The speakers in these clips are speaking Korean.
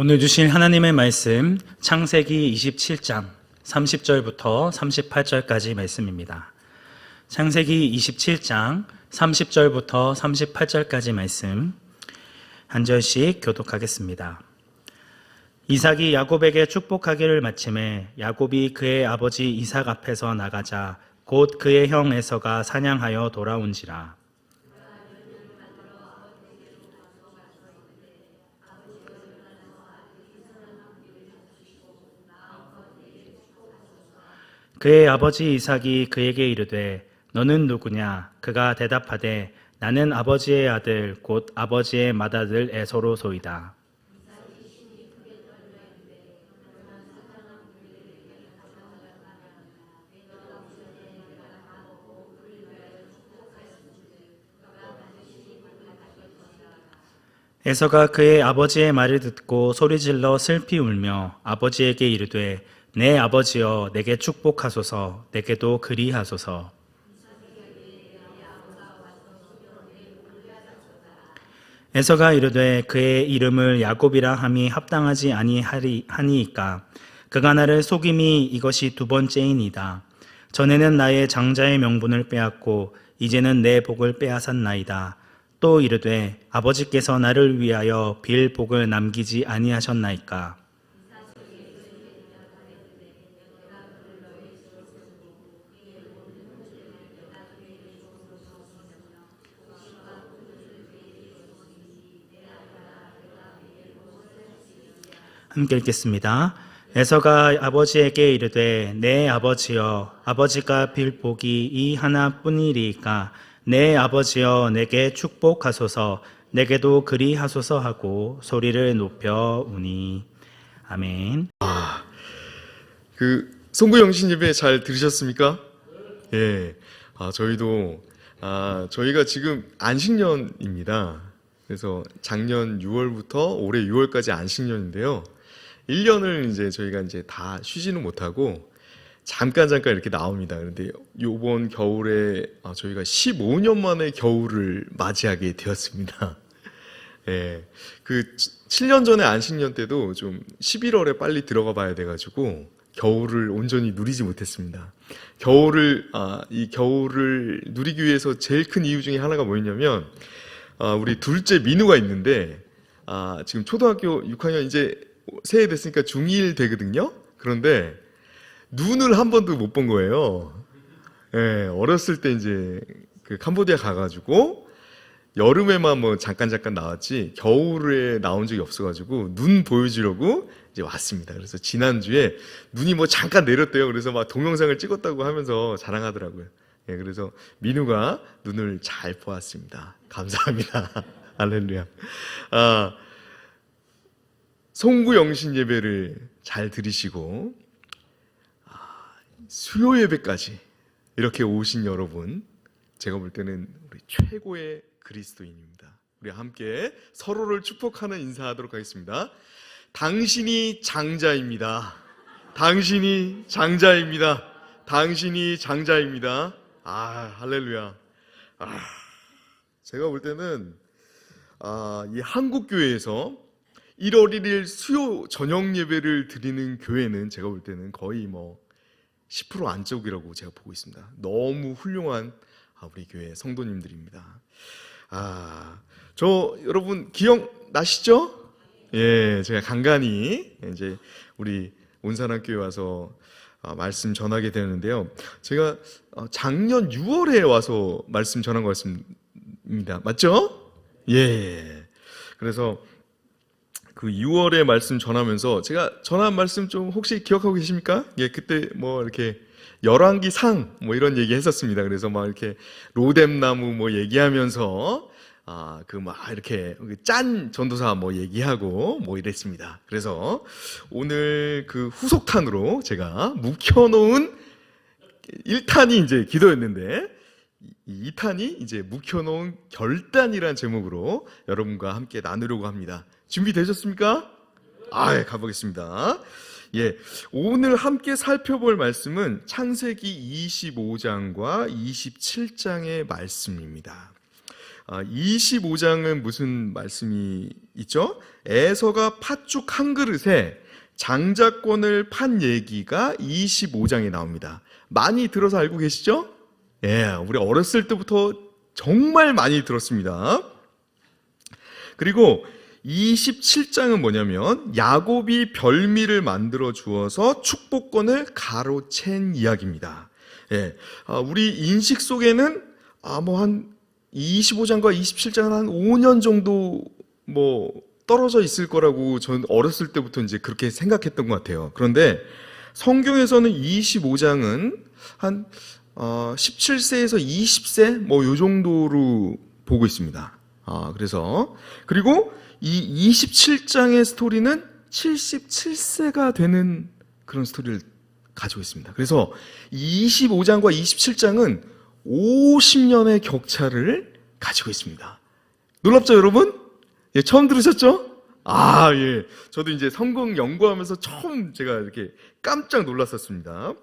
오늘 주신 하나님의 말씀 창세기 27장 30절부터 38절까지 말씀입니다. 창세기 27장 30절부터 38절까지 말씀 한 절씩 교독하겠습니다. 이삭이 야곱에게 축복하기를 마침에 야곱이 그의 아버지 이삭 앞에서 나가자 곧 그의 형 에서가 사냥하여 돌아온지라. 그의 아버지 이삭이 그에게 이르되 너는 누구냐? 그가 대답하되 나는 아버지의 아들 곧 아버지의 맏아들 에서로소이다. 에서가 그의 아버지의 말을 듣고 소리질러 슬피 울며 아버지에게 이르되 내 아버지여 내게 축복하소서 내게도 그리하소서. 에서가 이르되 그의 이름을 야곱이라 함이 합당하지 아니하니이까 그가 나를 속임이 이것이 두 번째이니이다. 전에는 나의 장자의 명분을 빼앗고 이제는 내 복을 빼앗았나이다. 또 이르되 아버지께서 나를 위하여 빌 복을 남기지 아니하셨나이까. 함께 읽겠습니다. 에서가 아버지에게 이르되 내 아버지여 아버지가 빌 복이 이 하나뿐이리이까 내 아버지여 내게 축복하소서 내게도 그리하소서 하고 소리를 높여 우니. 아멘. 송구영신 예배 잘 들으셨습니까? 예. 저희가 지금 안식년입니다. 그래서 작년 6월부터 올해 6월까지 안식년인데요. 1년을 이제 저희가 다 쉬지는 못하고 잠깐 이렇게 나옵니다. 그런데 이번 겨울에 저희가 15년 만에 겨울을 맞이하게 되었습니다. 예. 7년 전에 안식년 때도 좀 11월에 빨리 들어가 봐야 돼가지고 겨울을 온전히 누리지 못했습니다. 이 겨울을 누리기 위해서 제일 큰 이유 중에 하나가 뭐였냐면, 우리 둘째 민우가 있는데, 지금 초등학교 6학년 이제 새해 됐으니까 중2 되거든요? 그런데 눈을 한 번도 못 본 거예요. 예, 어렸을 때 이제 캄보디아 가가지고 여름에만 잠깐 나왔지 겨울에 나온 적이 없어가지고 눈 보여주려고 이제 왔습니다. 그래서 지난주에 눈이 잠깐 내렸대요. 그래서 막 동영상을 찍었다고 하면서 자랑하더라고요. 예, 그래서 민우가 눈을 잘 보았습니다. 감사합니다. 할렐루야. 송구영신 예배를 잘 들으시고 수요 예배까지 이렇게 오신 여러분, 제가 볼 때는 우리 최고의 그리스도인입니다. 우리 함께 서로를 축복하는 인사하도록 하겠습니다. 당신이 장자입니다. 당신이 장자입니다. 당신이 장자입니다. 할렐루야. 제가 볼 때는 이 한국교회에서 1월 1일 수요 저녁 예배를 드리는 교회는 제가 볼 때는 거의 10% 안쪽이라고 제가 보고 있습니다. 너무 훌륭한 우리 교회 성도님들입니다. 여러분 기억나시죠? 예, 제가 간간히 이제 우리 온산학교에 와서 말씀 전하게 되는데요. 제가 작년 6월에 와서 말씀 전한 것 같습니다. 맞죠? 예. 그래서 6월에 말씀 전하면서 제가 전한 말씀 좀 혹시 기억하고 계십니까? 예, 그때 이렇게 열왕기 상 이런 얘기 했었습니다. 그래서 이렇게 로뎀나무 얘기하면서 이렇게 짠 전도사 얘기하고 얘기했습니다. 그래서 오늘 후속탄으로 제가 묵혀놓은 1탄이 이제 기도였는데, 이 2탄이 이제 묵혀놓은 결단이라는 제목으로 여러분과 함께 나누려고 합니다. 준비되셨습니까? 가보겠습니다. 예, 오늘 함께 살펴볼 말씀은 창세기 25장과 27장의 말씀입니다. 25장은 무슨 말씀이 있죠? 에서가 팥죽 한 그릇에 장자권을 판 얘기가 25장에 나옵니다. 많이 들어서 알고 계시죠? 예, 우리 어렸을 때부터 정말 많이 들었습니다. 그리고 27장은 뭐냐면 야곱이 별미를 만들어 주어서 축복권을 가로챈 이야기입니다. 예, 우리 인식 속에는 한 25장과 27장은 한 5년 정도 떨어져 있을 거라고 전 어렸을 때부터 이제 그렇게 생각했던 것 같아요. 그런데 성경에서는 25장은 한 17세에서 20세 요 정도로 보고 있습니다. 그리고 이 27장의 스토리는 77세가 되는 그런 스토리를 가지고 있습니다. 그래서 25장과 27장은 50년의 격차를 가지고 있습니다. 놀랍죠, 여러분? 예, 처음 들으셨죠? 예. 저도 이제 성경 연구하면서 처음 제가 이렇게 깜짝 놀랐었습니다.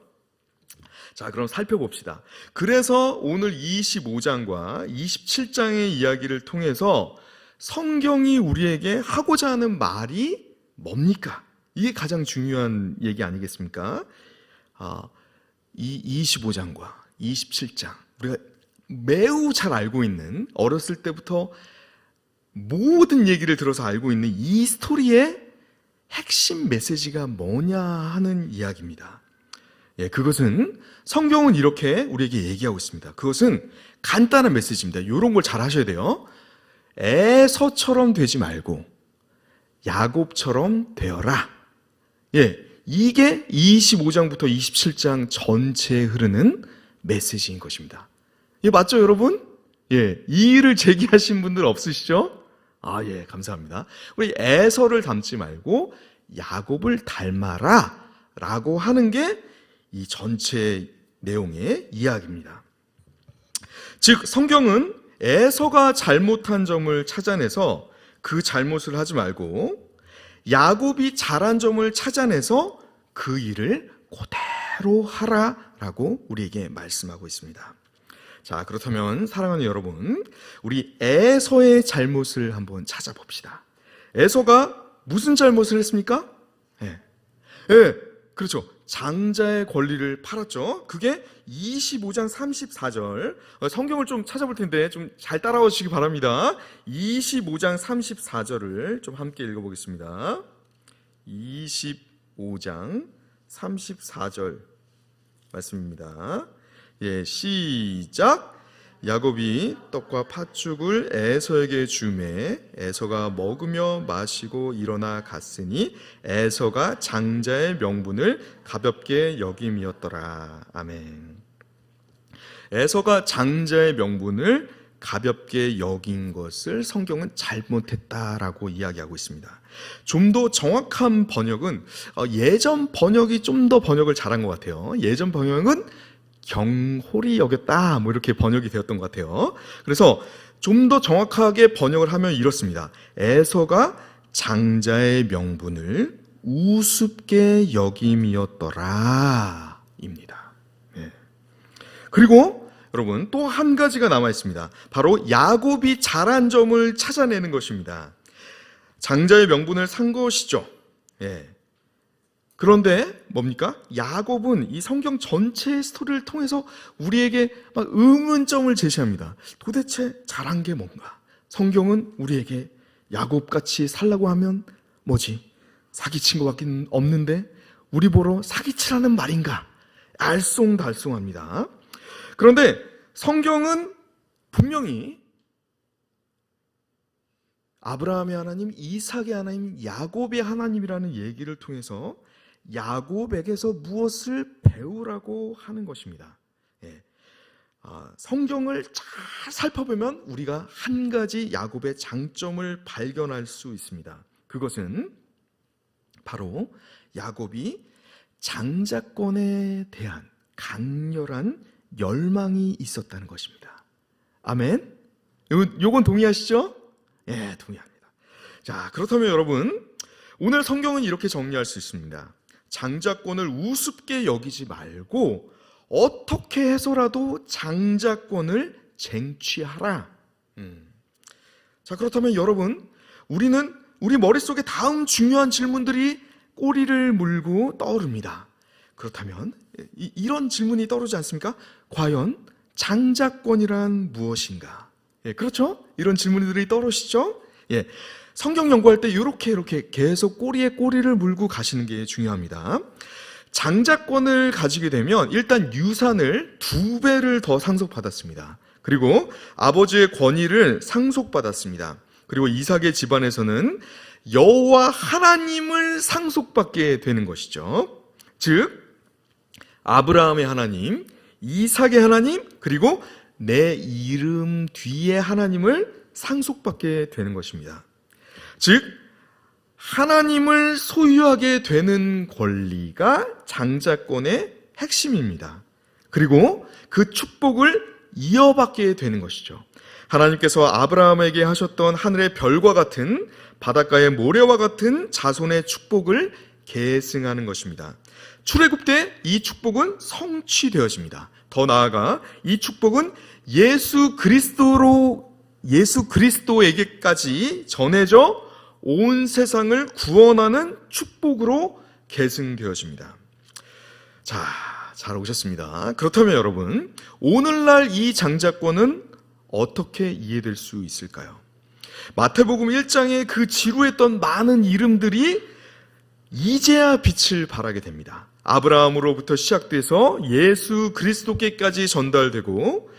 자, 그럼 살펴봅시다. 그래서 오늘 25장과 27장의 이야기를 통해서 성경이 우리에게 하고자 하는 말이 뭡니까? 이게 가장 중요한 얘기 아니겠습니까? 이 25장과 27장, 우리가 매우 잘 알고 있는, 어렸을 때부터 모든 얘기를 들어서 알고 있는 이 스토리의 핵심 메시지가 뭐냐 하는 이야기입니다. 예, 그것은 성경은 이렇게 우리에게 얘기하고 있습니다. 그것은 간단한 메시지입니다. 이런 걸 잘 하셔야 돼요. 에서처럼 되지 말고 야곱처럼 되어라. 예, 이게 25장부터 27장 전체에 흐르는 메시지인 것입니다. 예, 맞죠, 여러분? 예, 이 일을 제기하신 분들 없으시죠? 예, 감사합니다. 우리 에서를 닮지 말고 야곱을 닮아라 라고 하는 게 이 전체 내용의 이야기입니다. 즉, 성경은 에서가 잘못한 점을 찾아내서 그 잘못을 하지 말고 야곱이 잘한 점을 찾아내서 그 일을 그대로 하라라고 우리에게 말씀하고 있습니다. 자, 그렇다면 사랑하는 여러분, 우리 에서의 잘못을 한번 찾아봅시다. 에서가 무슨 잘못을 했습니까? 예, 그렇죠. 장자의 권리를 팔았죠. 그게 25장 34절. 성경을 좀 찾아볼 텐데 좀 잘 따라와 주시기 바랍니다. 25장 34절을 좀 함께 읽어보겠습니다. 25장 34절 말씀입니다. 예, 시작. 야곱이 떡과 팥죽을 에서에게 주매 에서가 먹으며 마시고 일어나 갔으니 에서가 장자의 명분을 가볍게 여김이었더라. 아멘. 에서가 장자의 명분을 가볍게 여긴 것을 성경은 잘못했다라고 이야기하고 있습니다. 좀 더 정확한 번역은 예전 번역이 좀 더 번역을 잘한 것 같아요. 예전 번역은 경홀히 여겼다 이렇게 번역이 되었던 것 같아요. 그래서 좀 더 정확하게 번역을 하면 이렇습니다. 에서가 장자의 명분을 우습게 여김이었더라 입니다. 네. 그리고 여러분 또 한 가지가 남아 있습니다. 바로 야곱이 잘한 점을 찾아내는 것입니다. 장자의 명분을 산 것이죠. 예. 그런데 뭡니까? 야곱은 이 성경 전체의 스토리를 통해서 우리에게 막 의문점을 제시합니다. 도대체 잘한 게 뭔가? 성경은 우리에게 야곱같이 살라고 하면 뭐지? 사기친 것밖에 없는데 우리 보러 사기치라는 말인가? 알쏭달쏭합니다. 그런데 성경은 분명히 아브라함의 하나님, 이삭의 하나님, 야곱의 하나님이라는 얘기를 통해서 야곱에게서 무엇을 배우라고 하는 것입니다. 예. 성경을 잘 살펴보면 우리가 한 가지 야곱의 장점을 발견할 수 있습니다. 그것은 바로 야곱이 장자권에 대한 강렬한 열망이 있었다는 것입니다. 아멘? 요건 동의하시죠? 예, 동의합니다. 자, 그렇다면 여러분, 오늘 성경은 이렇게 정리할 수 있습니다. 장자권을 우습게 여기지 말고 어떻게 해서라도 장자권을 쟁취하라. 자, 그렇다면 여러분, 우리는 우리 머릿속에 다음 중요한 질문들이 꼬리를 물고 떠오릅니다. 그렇다면 이런 질문이 떠오르지 않습니까? 과연 장자권이란 무엇인가? 예, 그렇죠? 이런 질문들이 떠오르시죠? 예, 성경 연구할 때 이렇게 계속 꼬리에 꼬리를 물고 가시는 게 중요합니다. 장자권을 가지게 되면 일단 유산을 2배를 더 상속받았습니다. 그리고 아버지의 권위를 상속받았습니다. 그리고 이삭의 집안에서는 여호와 하나님을 상속받게 되는 것이죠. 즉 아브라함의 하나님, 이삭의 하나님, 그리고 내 이름 뒤에 하나님을 상속받게 되는 것입니다. 즉 하나님을 소유하게 되는 권리가 장자권의 핵심입니다. 그리고 그 축복을 이어받게 되는 것이죠. 하나님께서 아브라함에게 하셨던 하늘의 별과 같은 바닷가의 모래와 같은 자손의 축복을 계승하는 것입니다. 출애굽 때 이 축복은 성취되어집니다. 더 나아가 이 축복은 예수 그리스도에게까지 전해져 온 세상을 구원하는 축복으로 계승되어집니다. 자, 잘 오셨습니다. 그렇다면 여러분, 오늘날 이 장자권은 어떻게 이해될 수 있을까요? 마태복음 1장에 그 지루했던 많은 이름들이 이제야 빛을 발하게 됩니다. 아브라함으로부터 시작돼서 예수 그리스도께까지 전달되고,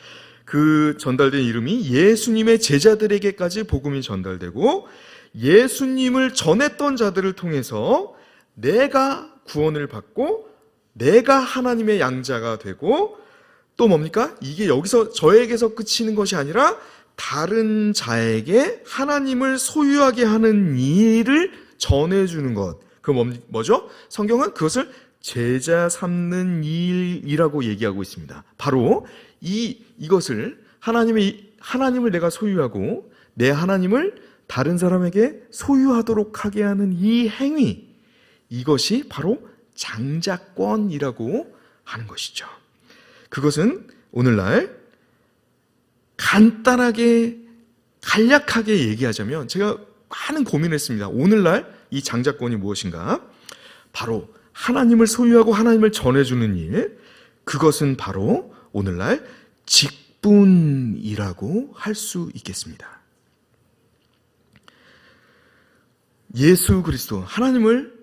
그 전달된 이름이 예수님의 제자들에게까지 복음이 전달되고, 예수님을 전했던 자들을 통해서 내가 구원을 받고 내가 하나님의 양자가 되고, 또 뭡니까? 이게 여기서 저에게서 그치는 것이 아니라 다른 자에게 하나님을 소유하게 하는 일을 전해주는 것. 그 뭐죠? 성경은 그것을 제자 삼는 일이라고 얘기하고 있습니다. 바로 이것을 하나님을 내가 소유하고 내 하나님을 다른 사람에게 소유하도록 하게 하는 이 행위, 이것이 바로 장자권이라고 하는 것이죠. 그것은 오늘날 간단하게 간략하게 얘기하자면, 제가 많은 고민을 했습니다. 오늘날 이 장자권이 무엇인가? 바로 하나님을 소유하고 하나님을 전해주는 일, 그것은 바로 오늘날 직분이라고 할 수 있겠습니다. 예수 그리스도, 하나님을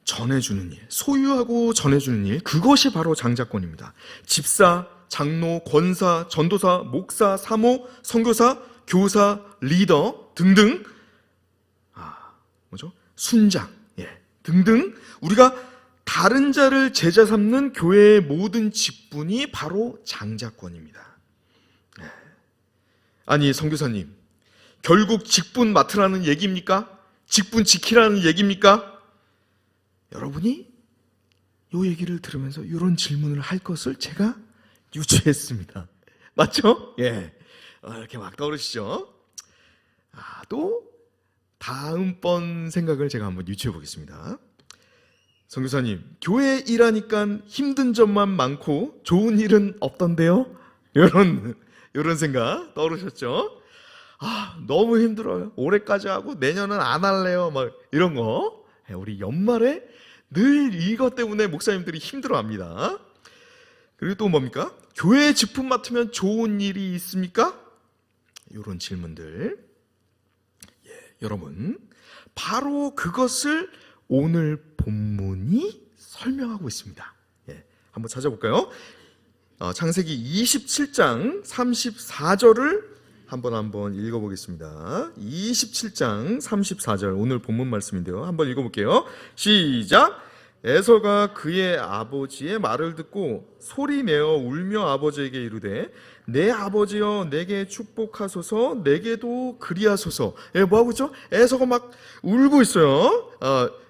전해주는 일, 소유하고 전해주는 일, 그것이 바로 장자권입니다. 집사, 장로, 권사, 전도사, 목사, 사모, 선교사, 교사, 리더 등등, 순장, 등등, 우리가 다른 자를 제자 삼는 교회의 모든 직분이 바로 장자권입니다. 아니, 선교사님, 결국 직분 맡으라는 얘기입니까? 직분 지키라는 얘기입니까? 여러분이 이 얘기를 들으면서 이런 질문을 할 것을 제가 유추했습니다. 맞죠? 예. 이렇게 막 떠오르시죠? 또 다음번 생각을 제가 한번 유추해 보겠습니다. 선교사님, 교회 일하니까 힘든 점만 많고 좋은 일은 없던데요? 이런 생각 떠오르셨죠? 너무 힘들어요. 올해까지 하고 내년은 안 할래요. 막 이런 거. 우리 연말에 늘 이것 때문에 목사님들이 힘들어합니다. 그리고 또 뭡니까? 교회 직분 맡으면 좋은 일이 있습니까? 이런 질문들. 여러분, 바로 그것을 오늘 본문이 설명하고 있습니다. 한번 찾아볼까요? 창세기 27장 34절을 한번 읽어보겠습니다. 27장 34절, 오늘 본문 말씀인데요. 한번 읽어볼게요. 시작! 에서가 그의 아버지의 말을 듣고 소리내어 울며 아버지에게 이르되, 내 아버지여 내게 축복하소서, 내게도 그리하소서. 뭐하고 있죠? 에서가 막 울고 있어요.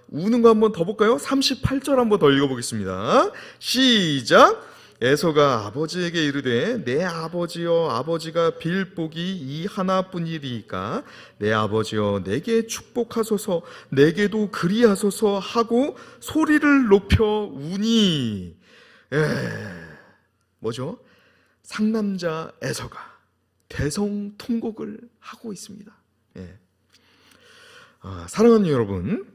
우는 거 한번 더 볼까요? 38절 한번 더 읽어보겠습니다. 시작! 에서가 아버지에게 이르되, 내 아버지여 아버지가 빌 복이 이 하나뿐이리이까 내 아버지여 내게 축복하소서, 내게도 그리하소서 하고 소리를 높여 우니. 뭐죠? 상남자 에서가 대성통곡을 하고 있습니다. 예. 사랑하는 여러분,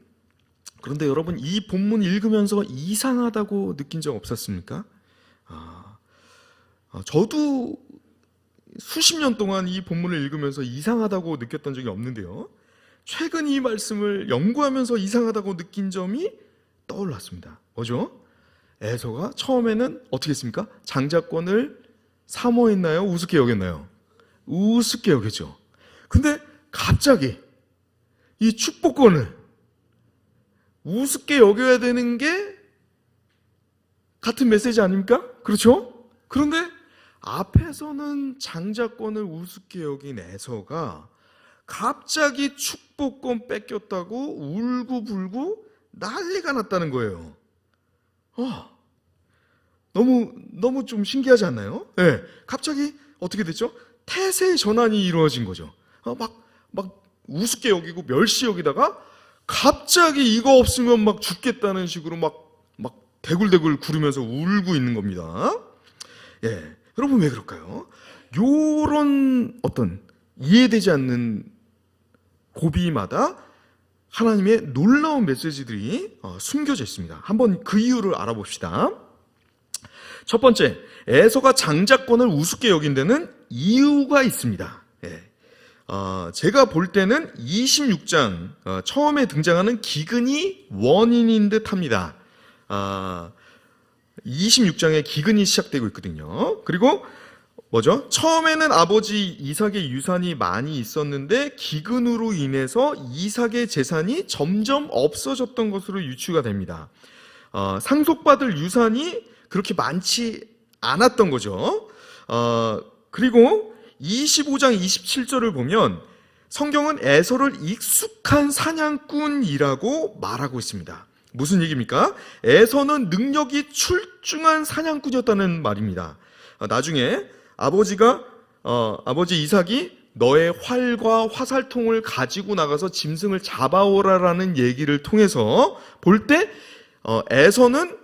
그런데 여러분 이 본문 읽으면서 이상하다고 느낀 적 없었습니까? 저도 수십 년 동안 이 본문을 읽으면서 이상하다고 느꼈던 적이 없는데요. 최근 이 말씀을 연구하면서 이상하다고 느낀 점이 떠올랐습니다. 뭐죠? 에서가 처음에는 어떻게 했습니까? 장자권을 사모했나요? 우습게 여겼나요? 우습게 여겼죠. 근데 갑자기 이 축복권을 우습게 여겨야 되는 게 같은 메시지 아닙니까? 그렇죠? 그런데 앞에서는 장자권을 우습게 여긴 에서가 갑자기 축복권 뺏겼다고 울고불고 난리가 났다는 거예요. 너무 좀 신기하지 않나요? 네, 갑자기 어떻게 됐죠? 태세의 전환이 이루어진 거죠. 막 우습게 여기고 멸시 여기다가 갑자기 이거 없으면 막 죽겠다는 식으로 막 대굴대굴 구르면서 울고 있는 겁니다. 예, 여러분 왜 그럴까요? 요런 어떤 이해되지 않는 고비마다 하나님의 놀라운 메시지들이 숨겨져 있습니다. 한번 그 이유를 알아봅시다. 첫 번째, 에서가 장자권을 우습게 여긴 데는 이유가 있습니다. 예. 제가 볼 때는 26장 처음에 등장하는 기근이 원인인 듯 합니다. 26장에 기근이 시작되고 있거든요. 그리고 뭐죠? 처음에는 아버지 이삭의 유산이 많이 있었는데 기근으로 인해서 이삭의 재산이 점점 없어졌던 것으로 유추가 됩니다. 상속받을 유산이 그렇게 많지 않았던 거죠. 그리고 25장 27절을 보면 성경은 에서를 익숙한 사냥꾼이라고 말하고 있습니다. 무슨 얘기입니까? 에서는 능력이 출중한 사냥꾼이었다는 말입니다. 나중에 아버지 이삭이 너의 활과 화살통을 가지고 나가서 짐승을 잡아오라라는 얘기를 통해서 볼 때 에서는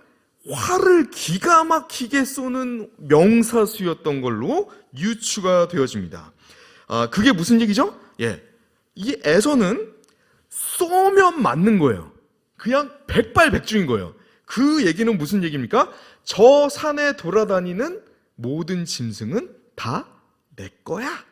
활을 기가 막히게 쏘는 명사수였던 걸로 유추가 되어집니다. 그게 무슨 얘기죠? 예, 이 에서는 쏘면 맞는 거예요. 그냥 백발백중인 거예요. 그 얘기는 무슨 얘기입니까? 저 산에 돌아다니는 모든 짐승은 다 내 거야.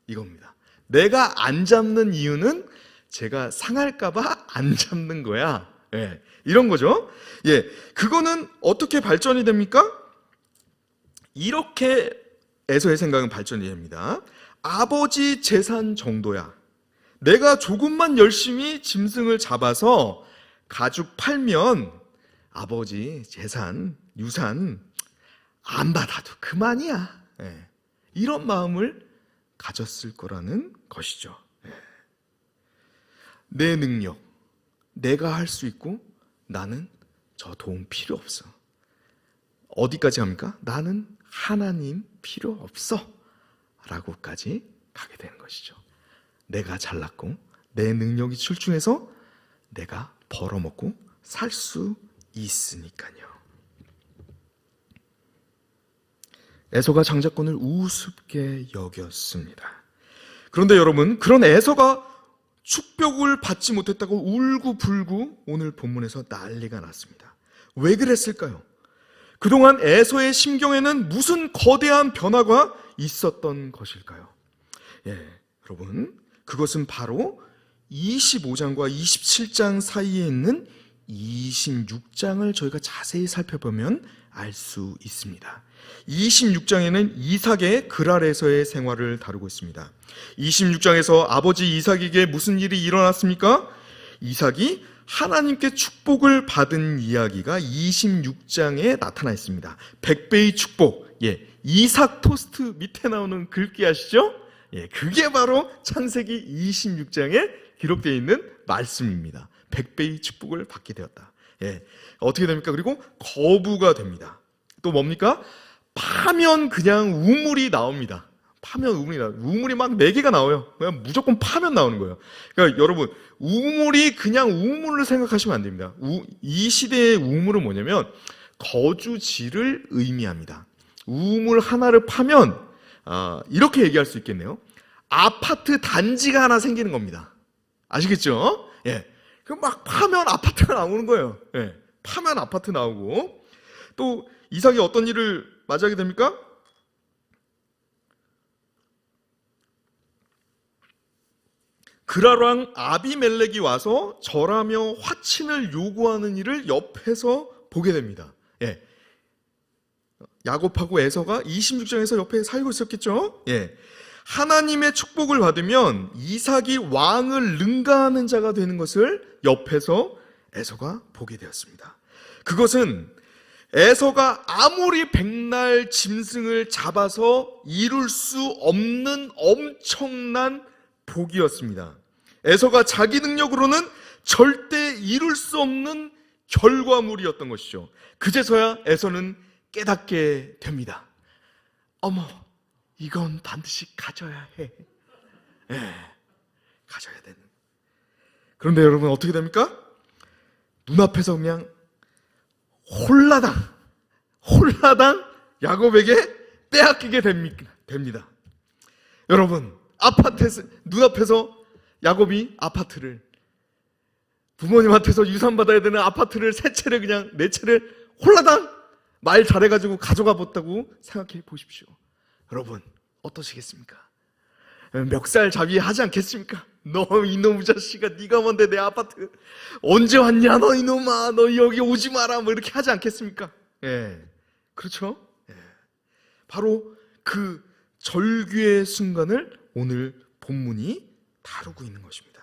이겁니다. 내가 안 잡는 이유는 제가 상할까봐 안 잡는 거야. 예, 이런 거죠. 예, 그거는 어떻게 발전이 됩니까? 이렇게 에서의 생각은 발전이 됩니다. 아버지 재산 정도야. 내가 조금만 열심히 짐승을 잡아서 가죽 팔면 아버지 재산, 유산 안 받아도 그만이야. 예, 이런 마음을 가졌을 거라는 것이죠. 예. 내 능력, 내가 할 수 있고 나는 저 도움 필요 없어. 어디까지 합니까? 나는 하나님 필요 없어 라고까지 가게 되는 것이죠. 내가 잘났고 내 능력이 출중해서 내가 벌어먹고 살 수 있으니까요. 에서가 장자권을 우습게 여겼습니다. 그런데 여러분, 그런 에서가 축복을 받지 못했다고 울고불고 오늘 본문에서 난리가 났습니다. 왜 그랬을까요? 그동안 에서의 심경에는 무슨 거대한 변화가 있었던 것일까요? 예, 여러분, 그것은 바로 25장과 27장 사이에 있는 26장을 저희가 자세히 살펴보면 알 수 있습니다. 26장에는 이삭의 그랄에서의 생활을 다루고 있습니다. 26장에서 아버지 이삭에게 무슨 일이 일어났습니까? 이삭이 하나님께 축복을 받은 이야기가 26장에 나타나 있습니다. 100배의 축복. 예, 이삭 토스트 밑에 나오는 글귀 아시죠? 예, 그게 바로 창세기 26장에 기록되어 있는 말씀입니다. 100배의 축복을 받게 되었다. 예, 어떻게 됩니까? 그리고 거부가 됩니다. 또 뭡니까? 파면 그냥 우물이 나옵니다. 파면 우물이 나와요. 우물이 막 4개가 나와요. 그냥 무조건 파면 나오는 거예요. 그러니까 여러분, 우물이 그냥 우물을 생각하시면 안 됩니다. 이 시대의 우물은 뭐냐면 거주지를 의미합니다. 우물 하나를 파면 이렇게 얘기할 수 있겠네요. 아파트 단지가 하나 생기는 겁니다. 아시겠죠? 예. 그럼 막 파면 아파트가 나오는 거예요. 예. 파면 아파트 나오고, 또 이삭이 어떤 일을 맞이하게 됩니까? 그랄왕 아비멜렉이 와서 절하며 화친을 요구하는 일을 옆에서 보게 됩니다. 예. 야곱하고 에서가 26장에서 옆에 살고 있었겠죠? 예. 하나님의 축복을 받으면 이삭이 왕을 능가하는 자가 되는 것을 옆에서 에서가 보게 되었습니다. 그것은 에서가 아무리 백날 짐승을 잡아서 이룰 수 없는 엄청난 복이었습니다. 에서가 자기 능력으로는 절대 이룰 수 없는 결과물이었던 것이죠. 그제서야 에서는 깨닫게 됩니다. 어머, 이건 반드시 가져야 해. 예, 가져야 되는. 그런데 여러분 어떻게 됩니까? 눈앞에서 그냥 홀라당 야곱에게 빼앗기게 됩니다. 여러분, 아파트에서, 눈앞에서 야곱이 아파트를, 부모님한테서 유산받아야 되는 아파트를 네 채를 홀라당 말 잘해가지고 가져가 봤다고 생각해 보십시오. 여러분 어떠시겠습니까? 멱살잡이 하지 않겠습니까? 너 이놈의 자식아, 네가 뭔데 내 아파트 언제 왔냐, 너 이놈아, 너 여기 오지 마라, 뭐 이렇게 하지 않겠습니까? 예, 그렇죠? 예. 바로 그 절규의 순간을 오늘 본문이 다루고 있는 것입니다.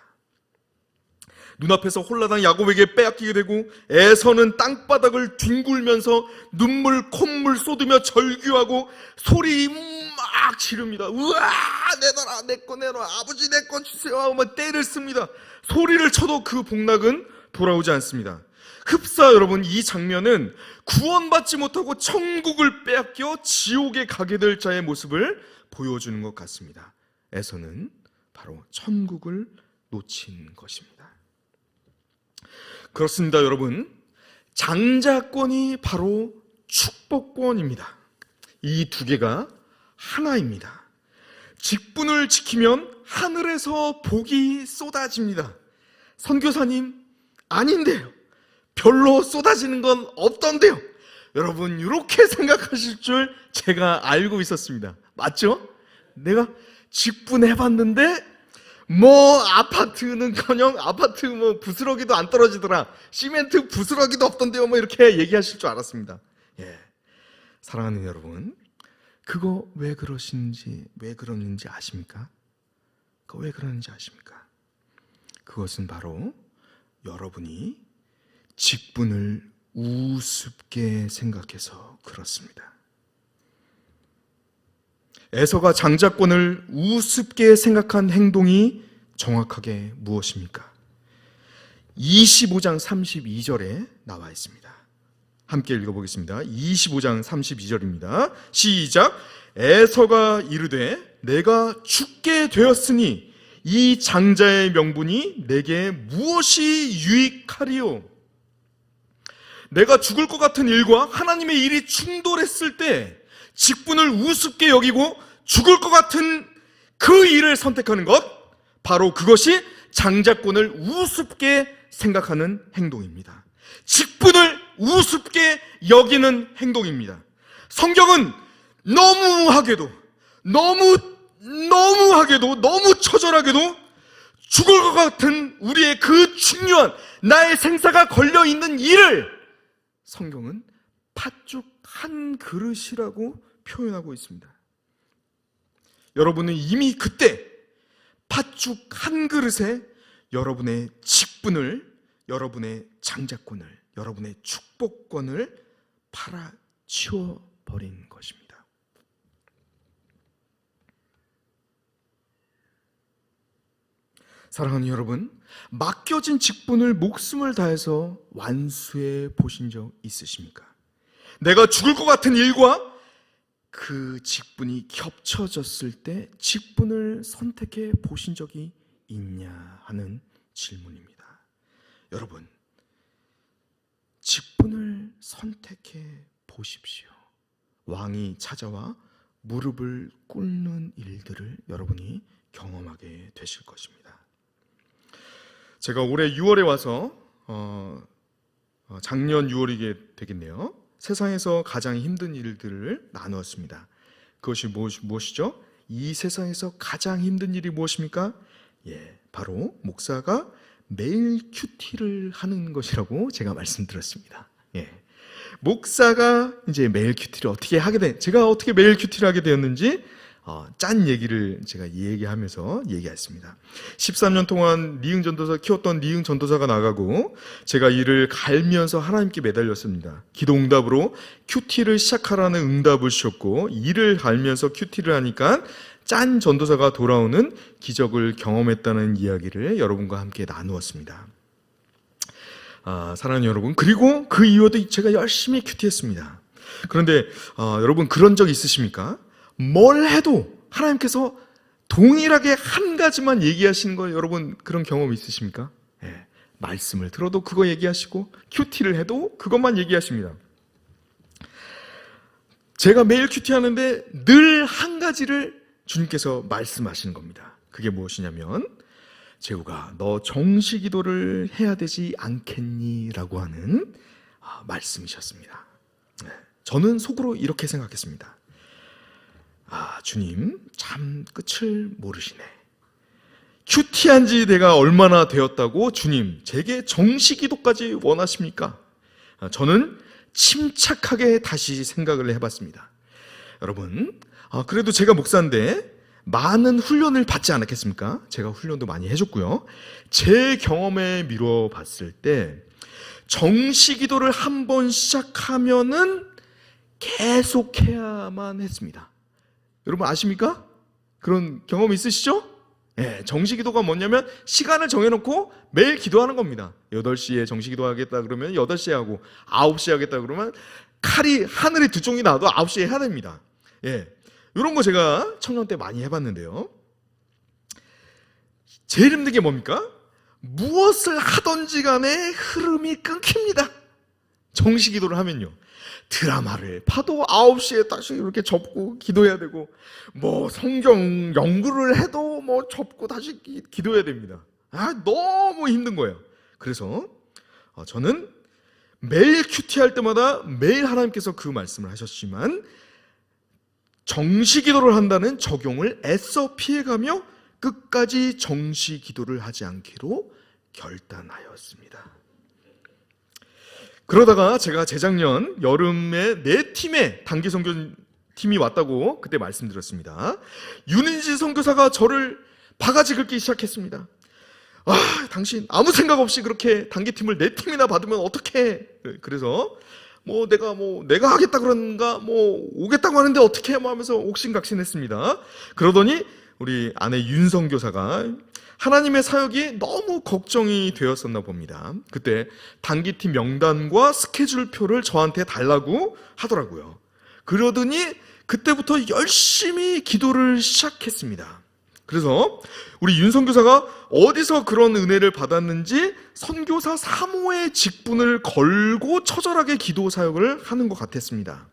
눈앞에서 홀라당 야곱에게 빼앗기게 되고, 에서는 땅바닥을 뒹굴면서 눈물 콧물 쏟으며 절규하고 소리 막 지릅니다. 우와, 내놔라, 내 거 내놔, 아버지 내 거 주세요 하고 떼를 씁니다. 소리를 쳐도 그 복락은 돌아오지 않습니다. 흡사 여러분, 이 장면은 구원받지 못하고 천국을 빼앗겨 지옥에 가게 될 자의 모습을 보여주는 것 같습니다. 에서는 바로 천국을 놓친 것입니다. 그렇습니다, 여러분. 장자권이 바로 축복권입니다. 이 두 개가 하나입니다. 직분을 지키면 하늘에서 복이 쏟아집니다. 선교사님, 아닌데요. 별로 쏟아지는 건 없던데요. 여러분, 이렇게 생각하실 줄 제가 알고 있었습니다. 맞죠? 내가 직분해봤는데 아파트는커녕 아파트 부스러기도 안 떨어지더라, 시멘트 부스러기도 없던데요, 이렇게 얘기하실 줄 알았습니다. 예, 사랑하는 여러분, 그거 왜 그러는지 아십니까? 그거 왜 그러는지 아십니까? 그것은 바로 여러분이 직분을 우습게 생각해서 그렇습니다. 에서가 장자권을 우습게 생각한 행동이 정확하게 무엇입니까? 25장 32절에 나와 있습니다. 함께 읽어보겠습니다. 25장 32절입니다. 시작. 에서가 이르되 내가 죽게 되었으니 이 장자의 명분이 내게 무엇이 유익하리요? 내가 죽을 것 같은 일과 하나님의 일이 충돌했을 때 직분을 우습게 여기고 죽을 것 같은 그 일을 선택하는 것, 바로 그것이 장자권을 우습게 생각하는 행동입니다. 직분을 우습게 여기는 행동입니다. 성경은 너무하게도 너무 처절하게도 죽을 것 같은 우리의 그 중요한 나의 생사가 걸려있는 일을 성경은 팥죽 한 그릇이라고 표현하고 있습니다. 여러분은 이미 그때 팥죽 한 그릇에 여러분의 직분을, 여러분의 장자권을, 여러분의 축복권을 팔아치워 버린 것입니다. 사랑하는 여러분, 맡겨진 직분을 목숨을 다해서 완수해 보신 적 있으십니까? 내가 죽을 것 같은 일과 그 직분이 겹쳐졌을 때 직분을 선택해 보신 적이 있냐 하는 질문입니다. 여러분, 직분을 선택해 보십시오. 왕이 찾아와 무릎을 꿇는 일들을 여러분이 경험하게 되실 것입니다. 제가 올해 6월에 와서 작년 6월이게 되겠네요. 세상에서 가장 힘든 일들을 나누었습니다. 그것이 무엇이죠? 이 세상에서 가장 힘든 일이 무엇입니까? 바로 목사가 매일 큐티를 하는 것이라고 제가 말씀드렸습니다. 목사가 이제 매일 큐티를 어떻게 제가 어떻게 매일 큐티를 하게 되었는지 짠 얘기를 제가 얘기하면서 얘기했습니다. 13년 동안 니응 전도사 키웠던 니응 전도사가 나가고 제가 이를 갈면서 하나님께 매달렸습니다. 기도 응답으로 큐티를 시작하라는 응답을 주셨고 이를 갈면서 큐티를 하니까 짠 전도사가 돌아오는 기적을 경험했다는 이야기를 여러분과 함께 나누었습니다. 사랑하는 여러분, 그리고 그 이후에도 제가 열심히 큐티했습니다. 그런데 여러분 그런 적 있으십니까? 뭘 해도 하나님께서 동일하게 한 가지만 얘기하시는 거 여러분 그런 경험 있으십니까? 말씀을 들어도 그거 얘기하시고 큐티를 해도 그것만 얘기하십니다. 제가 매일 큐티하는데 늘 한 가지를 주님께서 말씀하시는 겁니다. 그게 무엇이냐면 재우가 너 정시기도를 해야 되지 않겠니? 라고 하는 말씀이셨습니다. 저는 속으로 이렇게 생각했습니다. 주님 참 끝을 모르시네. 큐티한 지 내가 얼마나 되었다고 주님 제게 정시기도까지 원하십니까? 저는 침착하게 다시 생각을 해봤습니다. 여러분 그래도 제가 목사인데 많은 훈련을 받지 않았겠습니까? 제가 훈련도 많이 해줬고요. 제 경험에 미뤄 봤을 때 정시기도를 한번 시작하면은 계속해야만 했습니다. 여러분 아십니까? 그런 경험 있으시죠? 정시기도가 뭐냐면 시간을 정해놓고 매일 기도하는 겁니다. 8시에 정시기도 하겠다 그러면 8시에 하고 9시에 하겠다 그러면 칼이 하늘에 두 쪽이 나도 9시에 해야 됩니다. 이런 거 제가 청년 때 많이 해봤는데요. 제일 힘든 게 뭡니까? 무엇을 하든지 간에 흐름이 끊깁니다. 정시기도를 하면요. 드라마를 봐도 9시에 다시 이렇게 접고 기도해야 되고 뭐 성경 연구를 해도 뭐 접고 다시 기도해야 됩니다. 너무 힘든 거예요. 그래서 저는 매일 큐티할 때마다 매일 하나님께서 그 말씀을 하셨지만 정시기도를 한다는 적용을 애써 피해가며 끝까지 정시기도를 하지 않기로 결단하였습니다. 그러다가 제가 재작년 여름에 내 팀에 단기 선교팀이 왔다고 그때 말씀드렸습니다. 윤인지 선교사가 저를 바가지 긁기 시작했습니다. 당신 아무 생각 없이 그렇게 단기팀을 내 팀이나 받으면 어떡해? 그래서 내가 하겠다 그런가 오겠다고 하는데 어떻게 하면서 옥신각신했습니다. 그러더니 우리 아내 윤 선교사가 하나님의 사역이 너무 걱정이 되었었나 봅니다. 그때 단기팀 명단과 스케줄표를 저한테 달라고 하더라고요. 그러더니 그때부터 열심히 기도를 시작했습니다. 그래서 우리 윤 선교사가 어디서 그런 은혜를 받았는지 선교사 3호의 직분을 걸고 처절하게 기도 사역을 하는 것 같았습니다.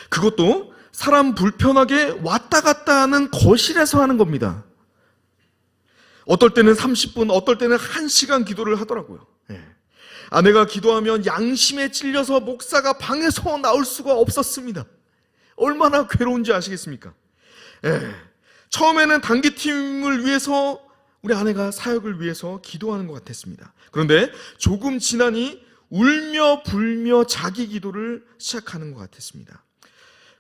그것도 사람 불편하게 왔다 갔다 하는 거실에서 하는 겁니다. 어떨 때는 30분, 어떨 때는 1시간 기도를 하더라고요. 아내가 기도하면 양심에 찔려서 목사가 방에서 나올 수가 없었습니다. 얼마나 괴로운지 아시겠습니까? 처음에는 단기팀을 위해서 우리 아내가 사역을 위해서 기도하는 것 같았습니다. 그런데 조금 지나니 울며 불며 자기 기도를 시작하는 것 같았습니다.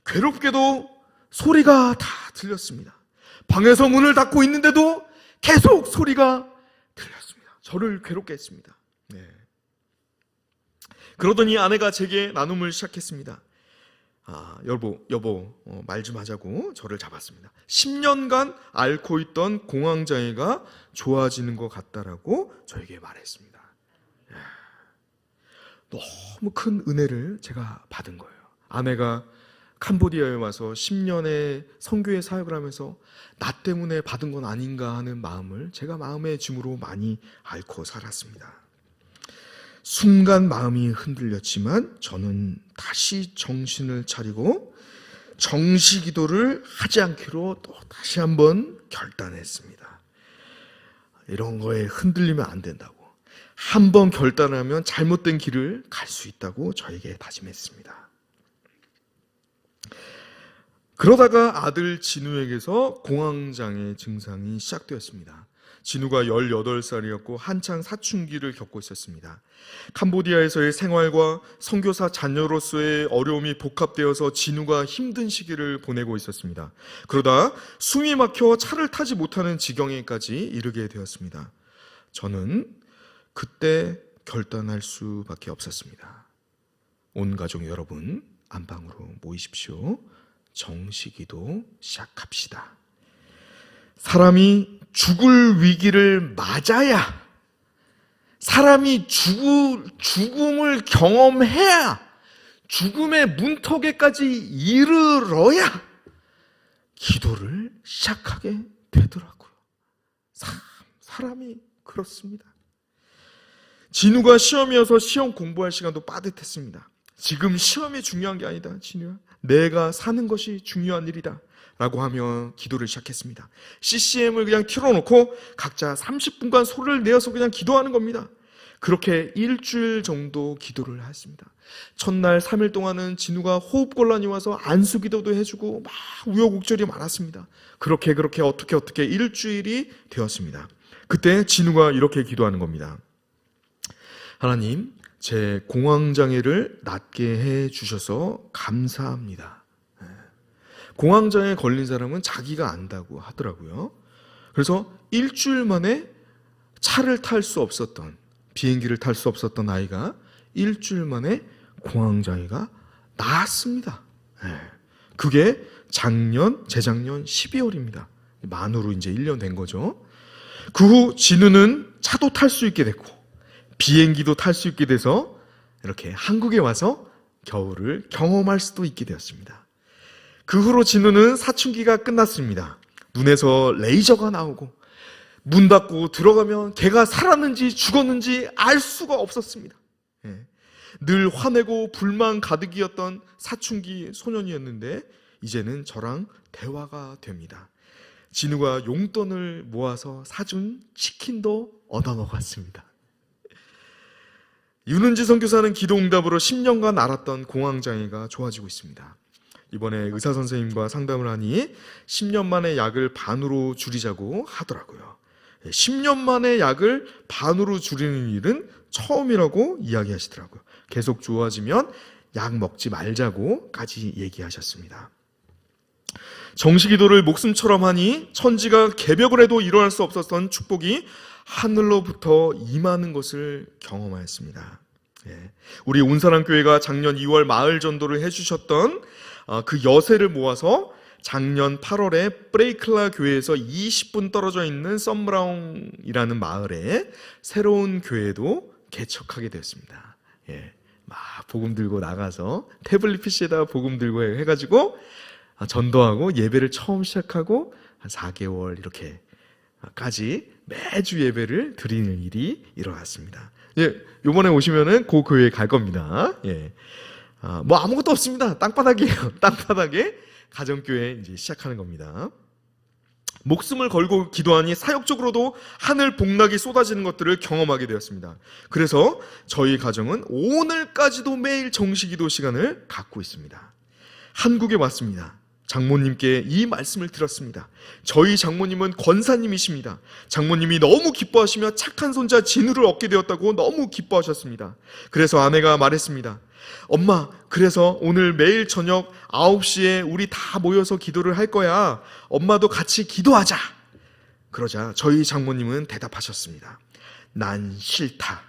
괴롭게도 소리가 다 들렸습니다. 방에서 문을 닫고 있는데도 계속 소리가 들렸습니다. 저를 괴롭게 했습니다. 그러더니 아내가 제게 나눔을 시작했습니다. 여보, 말 좀 하자고 저를 잡았습니다. 10년간 앓고 있던 공황장애가 좋아지는 것 같다라고 저에게 말했습니다. 너무 큰 은혜를 제가 받은 거예요. 아내가 캄보디아에 와서 10년의 선교의 사역을 하면서 나 때문에 받은 건 아닌가 하는 마음을 제가 마음의 짐으로 많이 앓고 살았습니다. 순간 마음이 흔들렸지만 저는 다시 정신을 차리고 정시 기도를 하지 않기로 또 다시 한번 결단했습니다. 이런 거에 흔들리면 안 된다고. 한번 결단하면 잘못된 길을 갈 수 있다고 저에게 다짐했습니다. 그러다가 아들 진우에게서 공황장애 증상이 시작되었습니다. 진우가 18살이었고 한창 사춘기를 겪고 있었습니다. 캄보디아에서의 생활과 선교사 자녀로서의 어려움이 복합되어서 진우가 힘든 시기를 보내고 있었습니다. 그러다 숨이 막혀 차를 타지 못하는 지경에까지 이르게 되었습니다. 저는 그때 결단할 수밖에 없었습니다. 온 가족 여러분, 안방으로 모이십시오. 정시기도 시작합시다. 사람이 죽을 위기를 맞아야, 사람이 죽음을 경험해야, 죽음의 문턱에까지 이르러야 기도를 시작하게 되더라고요. 사람이 그렇습니다. 진우가 시험이어서 시험 공부할 시간도 빠듯했습니다. 지금 시험이 중요한 게 아니다, 진우야. 내가 사는 것이 중요한 일이다 라고 하며 기도를 시작했습니다. CCM을 그냥 틀어놓고 각자 30분간 소리를 내어서 그냥 기도하는 겁니다. 그렇게 일주일 정도 기도를 했습니다. 첫날 3일 동안은 진우가 호흡곤란이 와서 안수기도도 해주고 막 우여곡절이 많았습니다. 그렇게 어떻게 일주일이 되었습니다. 그때 진우가 이렇게 기도하는 겁니다. 하나님, 제 공황장애를 낫게 해주셔서 감사합니다. 공황장애 걸린 사람은 자기가 안다고 하더라고요. 그래서 일주일 만에 차를 탈 수 없었던, 비행기를 탈 수 없었던 아이가 일주일 만에 공황장애가 나았습니다. 그게 재작년 12월입니다. 만으로 이제 1년 된 거죠. 그 후 진우는 차도 탈 수 있게 됐고 비행기도 탈 수 있게 돼서 이렇게 한국에 와서 겨울을 경험할 수도 있게 되었습니다. 그 후로 진우는 사춘기가 끝났습니다. 눈에서 레이저가 나오고 문 닫고 들어가면 걔가 살았는지 죽었는지 알 수가 없었습니다. 늘 화내고 불만 가득이었던 사춘기 소년이었는데 이제는 저랑 대화가 됩니다. 진우가 용돈을 모아서 사준 치킨도 얻어먹었습니다. 윤은지 선교사는 기도응답으로 10년간 앓았던 공황장애가 좋아지고 있습니다. 이번에 의사 선생님과 상담을 하니 10년 만에 약을 반으로 줄이자고 하더라고요. 10년 만에 약을 반으로 줄이는 일은 처음이라고 이야기하시더라고요. 계속 좋아지면 약 먹지 말자고까지 얘기하셨습니다. 정시기도를 목숨처럼 하니 천지가 개벽을 해도 일어날 수 없었던 축복이 하늘로부터 임하는 것을 경험하였습니다. 우리 온사랑교회가 작년 2월 마을 전도를 해주셨던 그 여세를 모아서 작년 8월에 브레이클라 교회에서 20분 떨어져 있는 썸브라운이라는 마을에 새로운 교회도 개척하게 되었습니다. 막 복음 들고 나가서 태블릿 PC에다가 복음 들고 해가지고 전도하고 예배를 처음 시작하고 한 4개월 이렇게까지 매주 예배를 드리는 일이 일어났습니다. 요번에 오시면은 그 교회에 갈 겁니다. 뭐 아무것도 없습니다. 땅바닥이에요. 땅바닥에 가정교회 이제 시작하는 겁니다. 목숨을 걸고 기도하니 사역적으로도 하늘 복락이 쏟아지는 것들을 경험하게 되었습니다. 그래서 저희 가정은 오늘까지도 매일 정시기도 시간을 갖고 있습니다. 한국에 왔습니다. 장모님께 이 말씀을 들었습니다. 저희 장모님은 권사님이십니다. 장모님이 너무 기뻐하시며 착한 손자 진우를 얻게 되었다고 너무 기뻐하셨습니다. 그래서 아내가 말했습니다. 엄마, 그래서 오늘 매일 저녁 9시에 우리 다 모여서 기도를 할 거야. 엄마도 같이 기도하자. 그러자 저희 장모님은 대답하셨습니다. 난 싫다.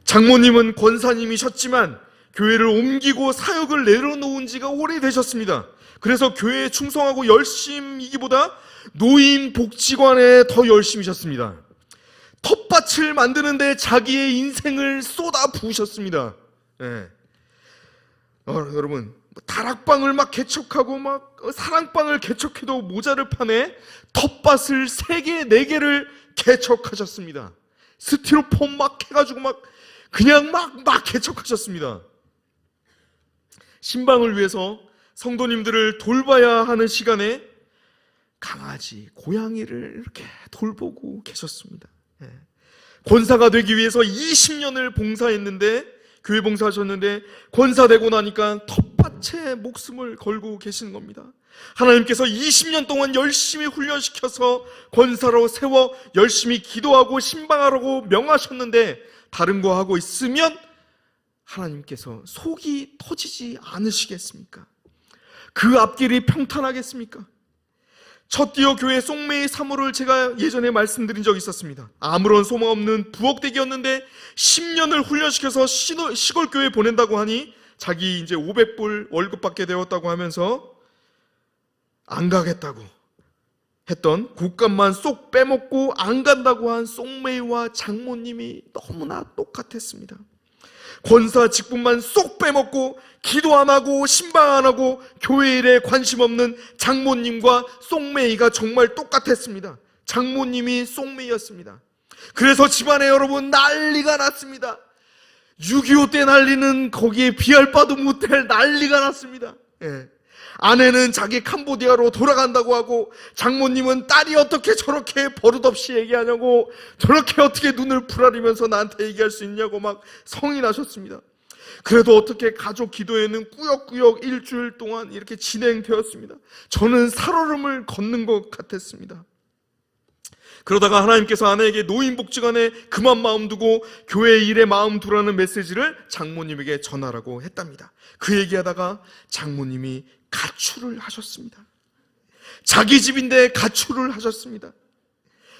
장모님은 권사님이셨지만 교회를 옮기고 사역을 내려놓은 지가 오래되셨습니다. 그래서 교회에 충성하고 열심이기보다 노인 복지관에 더 열심이셨습니다. 텃밭을 만드는데 자기의 인생을 쏟아 부으셨습니다. 여러분, 다락방을 막 개척하고 막 사랑방을 개척해도 모자를 파네 텃밭을 3개, 4개를 개척하셨습니다. 스티로폼 막 해가지고 막 그냥 막 개척하셨습니다. 신방을 위해서 성도님들을 돌봐야 하는 시간에 강아지, 고양이를 이렇게 돌보고 계셨습니다. 권사가 되기 위해서 20년을 봉사했는데, 교회 봉사하셨는데, 권사되고 나니까 텃밭에 목숨을 걸고 계시는 겁니다. 하나님께서 20년 동안 열심히 훈련시켜서 권사로 세워 열심히 기도하고 신방하라고 명하셨는데, 다른 거 하고 있으면 하나님께서 속이 터지지 않으시겠습니까? 그 앞길이 평탄하겠습니까? 첫디어 교회 송매의 사모를 제가 예전에 말씀드린 적이 있었습니다. 아무런 소망 없는 부엌대기였는데 10년을 훈련시켜서 시골교회에 보낸다고 하니 자기 이제 500불 월급 받게 되었다고 하면서 안 가겠다고 했던, 곶감만 쏙 빼먹고 안 간다고 한 송매와 장모님이 너무나 똑같았습니다. 권사 직분만 쏙 빼먹고 기도 안 하고 신방 안 하고 교회 일에 관심 없는 장모님과 송매이가 정말 똑같았습니다. 장모님이 송매이였습니다. 그래서 집안에 여러분 난리가 났습니다. 6.25 때 난리는 거기에 비할 바도 못할 난리가 났습니다. 아내는 자기 캄보디아로 돌아간다고 하고, 장모님은 딸이 어떻게 저렇게 버릇없이 얘기하냐고, 저렇게 어떻게 눈을 부라리면서 나한테 얘기할 수 있냐고 막 성이 나셨습니다. 그래도 어떻게 가족 기도회는 꾸역꾸역 일주일 동안 이렇게 진행되었습니다. 저는 살얼음을 걷는 것 같았습니다. 그러다가 하나님께서 아내에게 노인복지관에 그만 마음 두고 교회 일에 마음 두라는 메시지를 장모님에게 전하라고 했답니다. 그 얘기하다가 장모님이 가출을 하셨습니다. 자기 집인데 가출을 하셨습니다.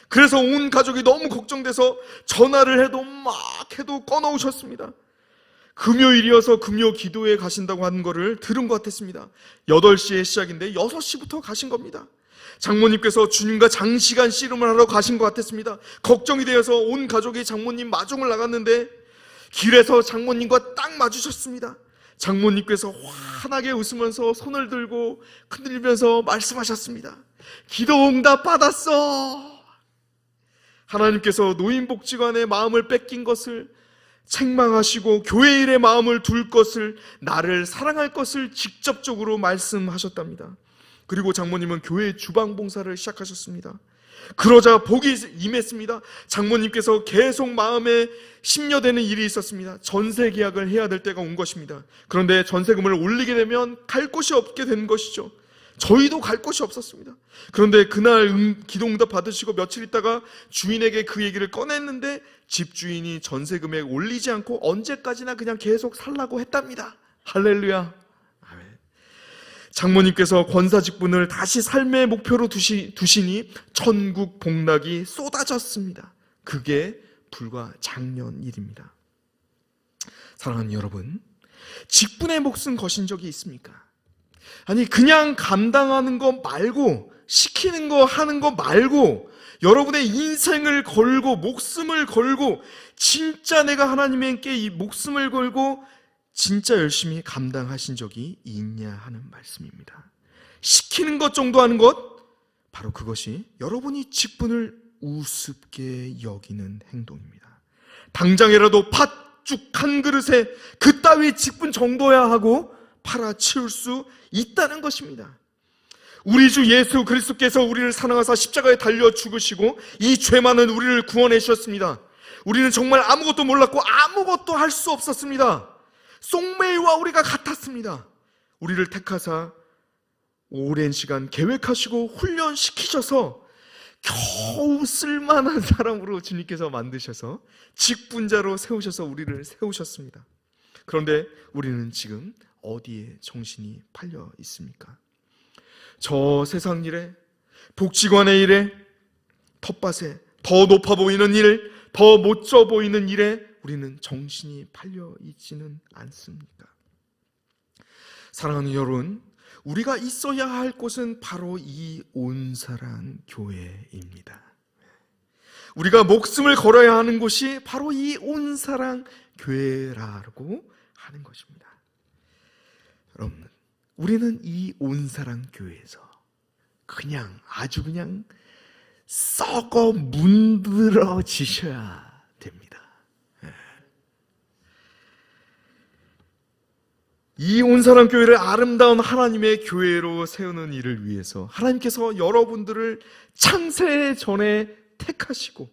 그래서 온 가족이 너무 걱정돼서 전화를 해도 막 해도 꺼놓으셨습니다. 금요일이어서 금요 기도회에 가신다고 하는 거를 들은 것 같았습니다. 8시에 시작인데 6시부터 가신 겁니다. 장모님께서 주님과 장시간 씨름을 하러 가신 것 같았습니다. 걱정이 되어서 온 가족이 장모님 마중을 나갔는데 길에서 장모님과 딱 마주쳤습니다. 장모님께서 환하게 웃으면서 손을 들고 흔들면서 말씀하셨습니다. 기도 응답 받았어. 하나님께서 노인복지관의 마음을 뺏긴 것을 책망하시고 교회 일에 마음을 둘 것을, 나를 사랑할 것을 직접적으로 말씀하셨답니다. 그리고 장모님은 교회 주방 봉사를 시작하셨습니다. 그러자 복이 임했습니다. 장모님께서 계속 마음에 심려되는 일이 있었습니다. 전세 계약을 해야 될 때가 온 것입니다. 그런데 전세금을 올리게 되면 갈 곳이 없게 된 것이죠. 저희도 갈 곳이 없었습니다. 그런데 그날 기도응답 받으시고 며칠 있다가 주인에게 그 얘기를 꺼냈는데 집주인이 전세 금액 올리지 않고 언제까지나 그냥 계속 살라고 했답니다. 할렐루야. 장모님께서 권사 직분을 다시 삶의 목표로 두시니 천국 복락이 쏟아졌습니다. 그게 불과 작년 일입니다. 사랑하는 여러분, 직분의 몫은 거신 적이 있습니까? 아니, 그냥 감당하는 거 말고, 시키는 거 하는 거 말고, 여러분의 인생을 걸고 목숨을 걸고 진짜 내가 하나님께 이 목숨을 걸고 진짜 열심히 감당하신 적이 있냐 하는 말씀입니다. 시키는 것 정도 하는 것, 바로 그것이 여러분이 직분을 우습게 여기는 행동입니다. 당장이라도 팥죽 한 그릇에 그따위 직분 정도야 하고 팔아치울 수 있다는 것입니다. 우리 주 예수 그리스도께서 우리를 사랑하사 십자가에 달려 죽으시고 이 죄 많은 우리를 구원해 주셨습니다. 우리는 정말 아무것도 몰랐고 아무것도 할 수 없었습니다. 송매와 우리가 같았습니다. 우리를 택하사 오랜 시간 계획하시고 훈련시키셔서 겨우 쓸만한 사람으로 주님께서 만드셔서 직분자로 세우셔서 우리를 세우셨습니다. 그런데 우리는 지금 어디에 정신이 팔려 있습니까? 저 세상 일에, 복지관의 일에, 텃밭에, 더 높아 보이는 일, 더 멋져 보이는 일에 우리는 정신이 팔려 있지는 않습니까? 사랑하는 여러분, 우리가 있어야 할 곳은 바로 이 온사랑 교회입니다. 우리가 목숨을 걸어야 하는 곳이 바로 이 온사랑 교회라고 하는 것입니다. 여러분, 우리는 이 온사랑 교회에서 그냥 아주 그냥 썩어 문드러지셔야 됩니다. 이 온사람 교회를 아름다운 하나님의 교회로 세우는 일을 위해서 하나님께서 여러분들을 창세 전에 택하시고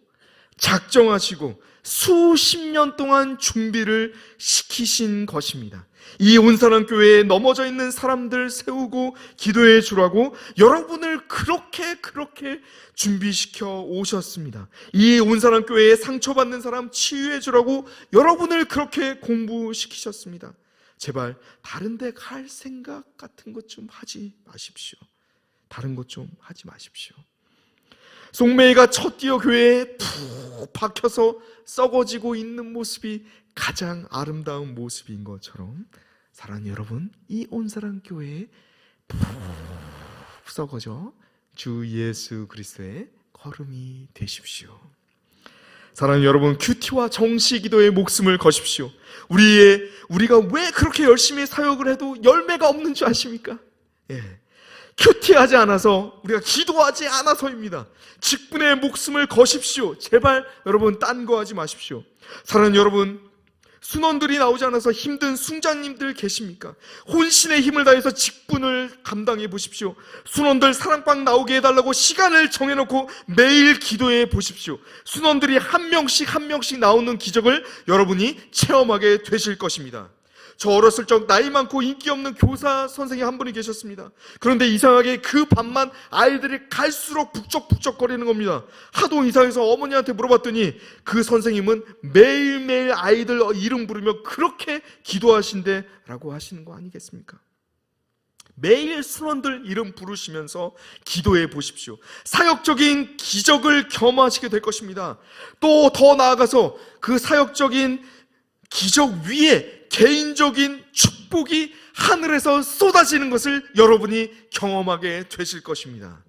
작정하시고 수십 년 동안 준비를 시키신 것입니다. 이 온사람 교회에 넘어져 있는 사람들 세우고 기도해 주라고 여러분을 그렇게 준비시켜 오셨습니다. 이 온사람 교회에 상처받는 사람 치유해 주라고 여러분을 그렇게 공부시키셨습니다. 제발 다른 데 갈 생각 같은 것 좀 하지 마십시오. 다른 것 좀 하지 마십시오. 송매이가 첫디어 교회에 푹 박혀서 썩어지고 있는 모습이 가장 아름다운 모습인 것처럼 사랑하는 여러분, 이 온사람 교회에 푹 썩어져 주 예수 그리스도의 걸음이 되십시오. 사랑하는 여러분, 큐티와 정시 기도에 목숨을 거십시오. 우리가 왜 그렇게 열심히 사역을 해도 열매가 없는 줄 아십니까? 큐티하지 않아서, 우리가 기도하지 않아서입니다. 직분에 목숨을 거십시오. 제발 여러분 딴 거 하지 마십시오. 사랑하는 여러분, 순원들이 나오지 않아서 힘든 순장님들 계십니까? 혼신의 힘을 다해서 직분을 감당해 보십시오. 순원들 사랑방 나오게 해달라고 시간을 정해놓고 매일 기도해 보십시오. 순원들이 한 명씩 나오는 기적을 여러분이 체험하게 되실 것입니다. 저 어렸을 적 나이 많고 인기 없는 교사 선생님 한 분이 계셨습니다. 그런데 이상하게 그 밤만 아이들이 갈수록 북적북적거리는 겁니다. 하도 이상해서 어머니한테 물어봤더니 그 선생님은 매일매일 아이들 이름 부르며 그렇게 기도하신대 라고 하시는 거 아니겠습니까? 매일 순원들 이름 부르시면서 기도해 보십시오. 사역적인 기적을 경험하시게 될 것입니다. 또 더 나아가서 그 사역적인 기적 위에 개인적인 축복이 하늘에서 쏟아지는 것을 여러분이 경험하게 되실 것입니다.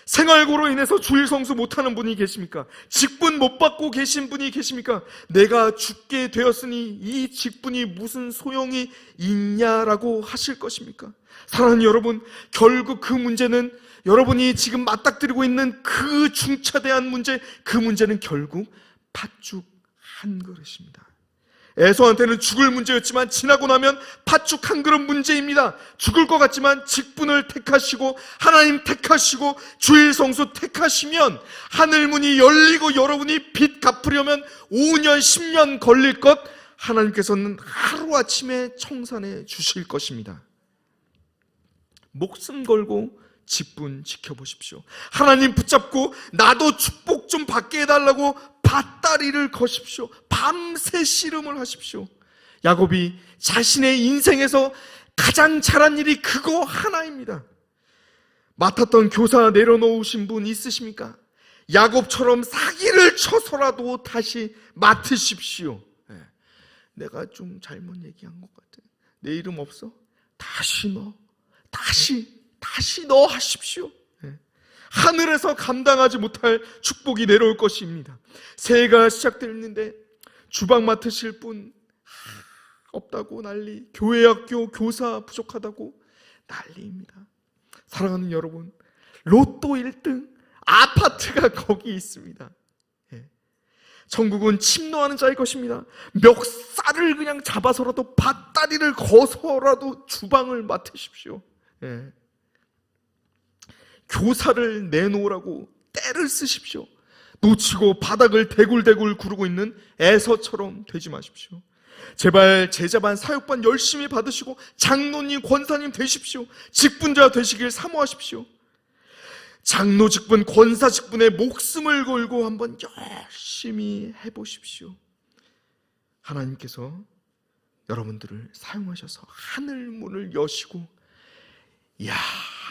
생활고로 인해서 주일 성수 못하는 분이 계십니까? 직분 못 받고 계신 분이 계십니까? 내가 죽게 되었으니 이 직분이 무슨 소용이 있냐라고 하실 것입니까? 사랑하는 여러분, 결국 그 문제는 여러분이 지금 맞닥뜨리고 있는 그 중차대한 문제, 그 문제는 결국 팥죽 한 그릇입니다. 에서한테는 죽을 문제였지만 지나고 나면 팥죽 한 그릇 문제입니다. 죽을 것 같지만 직분을 택하시고 하나님 택하시고 주일 성수 택하시면 하늘문이 열리고 여러분이 빚 갚으려면 5년 10년 걸릴 것 하나님께서는 하루아침에 청산해 주실 것입니다. 목숨 걸고 직분 지켜보십시오. 하나님 붙잡고 나도 축복 좀 받게 해달라고 밭다리를 거십시오. 밤새 씨름을 하십시오. 야곱이 자신의 인생에서 가장 잘한 일이 그거 하나입니다. 맡았던 교사 내려놓으신 분 있으십니까? 야곱처럼 사기를 쳐서라도 다시 맡으십시오. 내가 좀 잘못 얘기한 것 같아. 내 이름 없어? 다시 넣어 하십시오. 하늘에서 감당하지 못할 축복이 내려올 것입니다. 새해가 시작됐는데 주방 맡으실 분 없다고 난리, 교회 학교 교사 부족하다고 난리입니다. 사랑하는 여러분, 로또 1등 아파트가 거기 있습니다. 천국은 침노하는 자의 것입니다. 멱살을 그냥 잡아서라도 밭다리를 거서라도 주방을 맡으십시오. 교사를 내놓으라고 때를 쓰십시오. 놓치고 바닥을 대굴대굴 구르고 있는 에서처럼 되지 마십시오. 제발 제자반 사역반 열심히 받으시고 장로님 권사님 되십시오. 직분자 되시길 사모하십시오. 장로 직분 권사 직분에 목숨을 걸고 한번 열심히 해보십시오. 하나님께서 여러분들을 사용하셔서 하늘 문을 여시고 야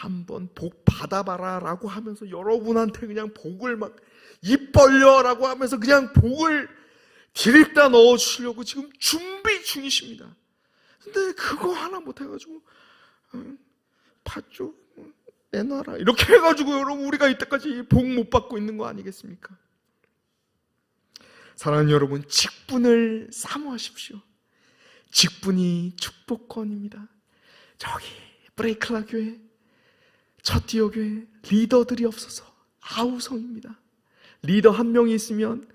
한번 복 받아봐라 라고 하면서 여러분한테 그냥 복을 막 입 벌려 라고 하면서 그냥 복을 디립다 넣어주시려고 지금 준비 중이십니다. 근데 그거 하나 못해가지고 팥죽 내놔라 이렇게 해가지고 여러분 우리가 이때까지 복 못 받고 있는 거 아니겠습니까? 사랑하는 여러분, 직분을 사모하십시오. 직분이 축복권입니다. 저기 브레이클라 교회, 첫디어 교회 리더들이 없어서 아우성입니다. 리더 한 명이 있으면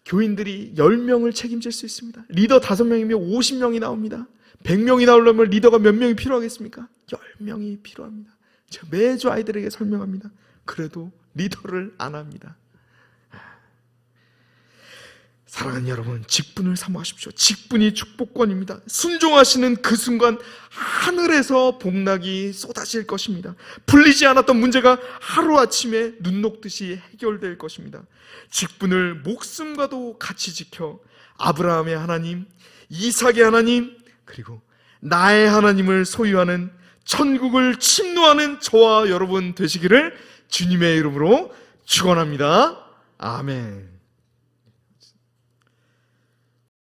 교인들이 10명을 책임질 수 있습니다. 리더 5명이면 50명이 나옵니다. 100명이 나오려면 리더가 몇 명이 필요하겠습니까? 10명이 필요합니다. 제가 매주 아이들에게 설명합니다. 그래도 리더를 안 합니다. 사랑하는 여러분, 직분을 사모하십시오. 직분이 축복권입니다. 순종하시는 그 순간 하늘에서 복락이 쏟아질 것입니다. 풀리지 않았던 문제가 하루아침에 눈 녹듯이 해결될 것입니다. 직분을 목숨과도 같이 지켜 아브라함의 하나님, 이삭의 하나님, 그리고 나의 하나님을 소유하는 천국을 침노하는 저와 여러분 되시기를 주님의 이름으로 축원합니다. 아멘.